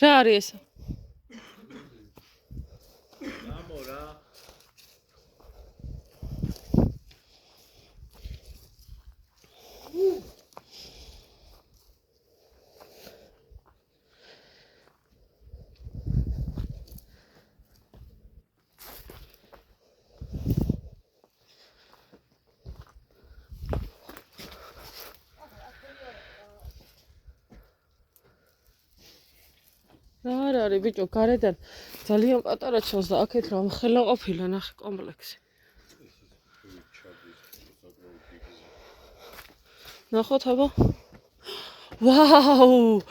რა არის ეს? ამორა. რა არის ბიჭო, გარედან ძალიან პატარა ჩანს და აქეთ რა ხელა ყოფილა ნახე კომპლექსი. ნახოთ აბა. ვაუ!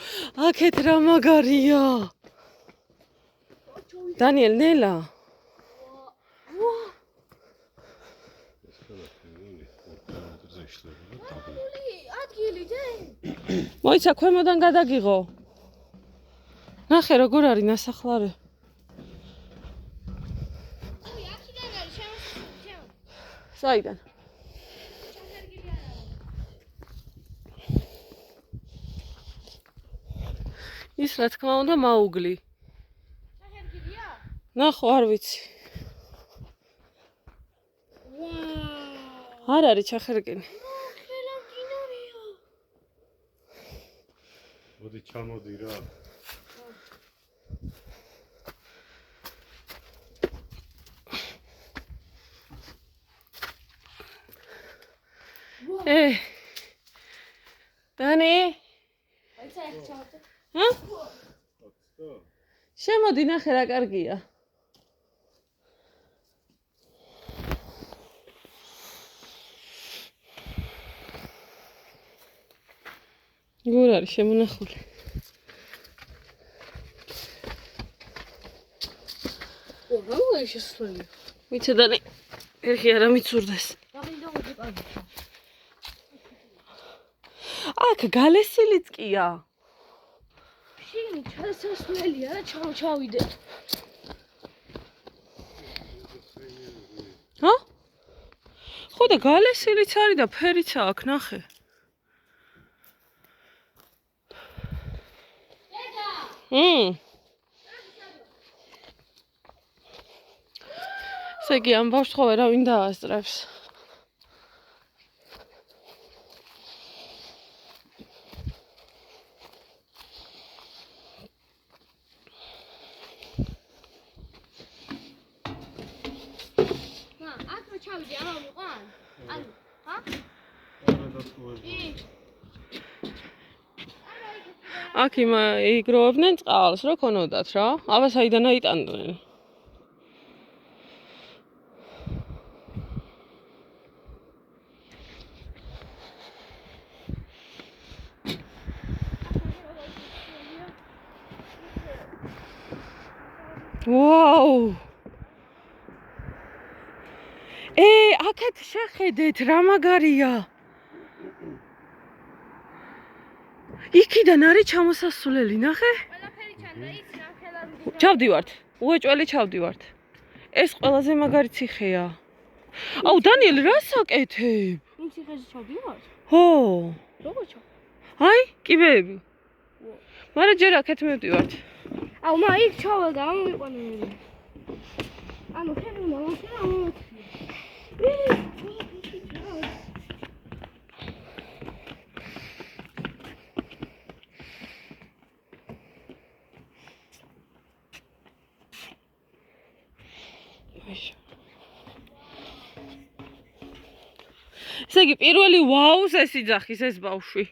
აქეთ რა მაგარია. დანიელ ნელა. მოიცა ქვემოდან გადაგიღო. ნახე როგორ არის ნასახლარი. საიდან? ის რა თქმა უნდა მაუგლი. ჩახერგილია? ნახო არ ვიცი. ვაუ! არ არის ჩახერგილი. ხელა მდინარეა. მოდი ჩამოდი რა. დანი? აიცა ეს ჩავწე. ჰა? შემოდი ნახე რა კარგია. გურ არის შემონახული. რა მოი შესვლელი? ვიცი დანი. ეხი არა მიცურდეს. აღინდა მოდი. აქ გალესილიც კია. შენი ჩასასვლელია რა ჩავიდე. ჰა? ხო და გალესილიც არის და ფერიც აქვს ნახე. ესე იგი ამბავს ხო ვერავინ დაასწრებს. აქ რა ჩავიდე ამან ვიყან? ანუ, ჰა? აქ იგროვებდნენ წყალს, რა ქონოდათ რა? აბა საიდან აიტანდნენ? ვაუ! აქეთ შეხედეთ რა მაგარია. იქიდან არის ჩამოსასვლელი, ნახე? ყველაფერი ჩანდა ის რა ხელა მდინარე. ჩავდივართ. უეჭველი ჩავდივართ. ეს ყველაზე მაგარი ციხეა. აუ დანიელ რას აკეთებ? იმ ციხეში ჩავდივართ? ხო. როგორ ჩავ? აი, კიბეები. მაგრამ ჯერ აქეთ მივდივართ. აუ მა იქ ჩავალ და ამოვიყვანე მე. ანუ ხელი მომხდა ამოვიქცია. ესე იგი პირველი ვაუს ეს იძახის ეს ბავშვი.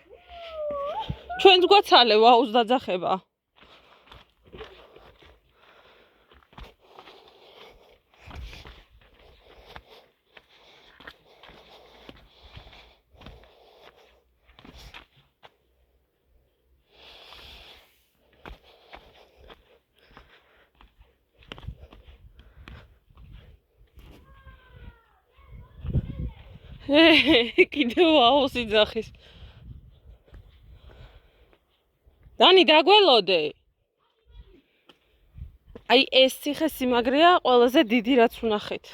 ჩვენც გვაცალე ვაუს დაძახება. კიდევ ვაუს იძახის. დანი დაგველოდე. აი ეს ციხე სიმაგრეა ყველაზე დიდი რაც ვნახეთ.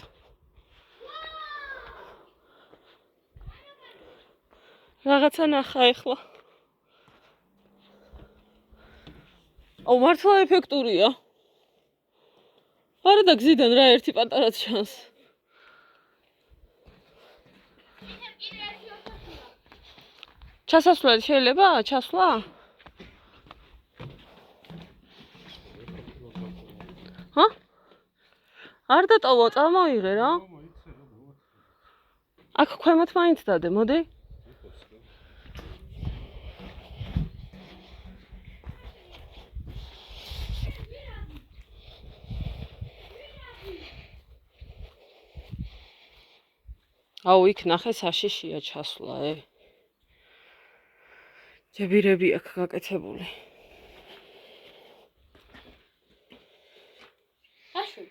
რაღაცა ნახა ეხლა. აუ მართლა ეფექტურია. არა და გზიდან რა ერთი პატარაც ჩანს. ჩასასვლელი შეიძლება ჩასვლა? ჰა? არ დატოვა, წამოიღე რა. აქ ქვემოთ მაინც დადე, მოდი. აუ იქ ნახე საშიშია ჩასვლა, ჯებირები აქ გაკეთებული. აშვი.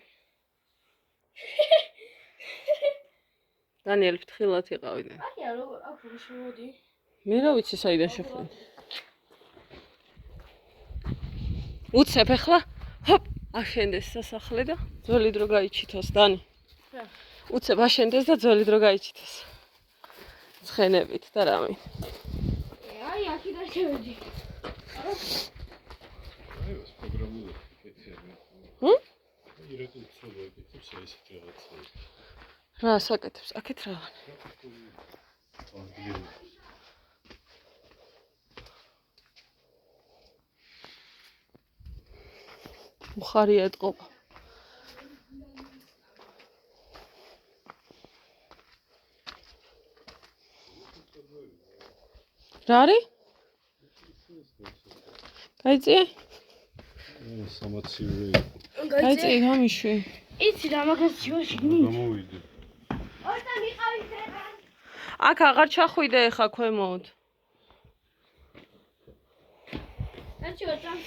დანიელ ფრთხილად იყავდნენ. აია როგორ აქ შემოდი. მე რა ვიცი საიდან შეხვდები. უცებ ახლა, ჰოპ, აშენდეს სასახლე და ძველი დრო გაიჩითოს, დანი. უცებ აშენდეს და ძველი დრო გაიჩითოს. ცხენებით და რამე. აი, აქედან შევედი. აი, ეს პროგრამული კეთება. ჰმ? ირაკი ცოტა ეკეთებს ესეთი რაღაცა. რა საკეთებს? აქეთ რავან. უხარია ეთყობა. რა არის? გაიწიე? სამაცივე. გაიწიე გამიშვი. იცი რა მაგას შევაშიგნი. გამოვიდე. ორთან მიყავი ხება. აქ აღარ ჩახვიდე ხა ქვემოთ. აჩი ორთან.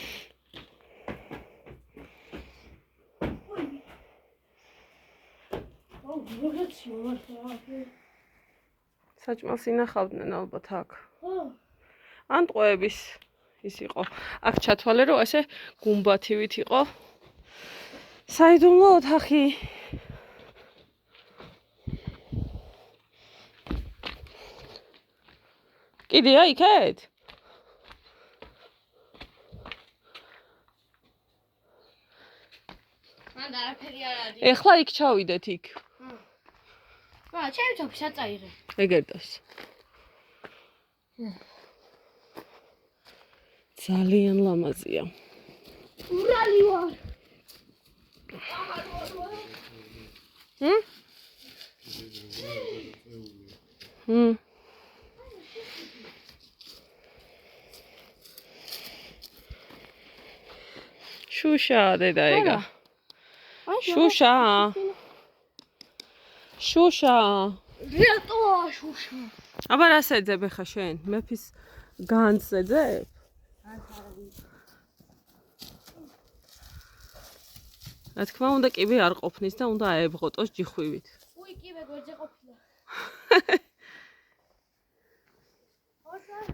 აუ, როგორიც მოვარდა. საჭმელს ინახავდნენ ალბათ აქ. ხო. ან ტყვეების ის იყო. აქ ჩათვალე რომ ესე გუმბათივით იყო. საიდუმლო ოთახი. კიდეა იქეთ? მან არაფერი არ არის. ეხლა იქ ჩავიდეთ იქ. ჩემი თოფი საწაიღე. ეგერდოს. ძალიან ლამაზია. ურალი ვარ. ჰმ? ჰმ. შუშა დედა ეგა. შუშა. შუშა. რატოა შუშა? აბა რას ეძებ ხა შენ? მეფის განს ეძებ? რა თქმა უნდა კიბე არ ყოფნის და უნდა აებღოტოს ჯიხვივით. უი კიბე გვერდზე ყოფილა. ორთან.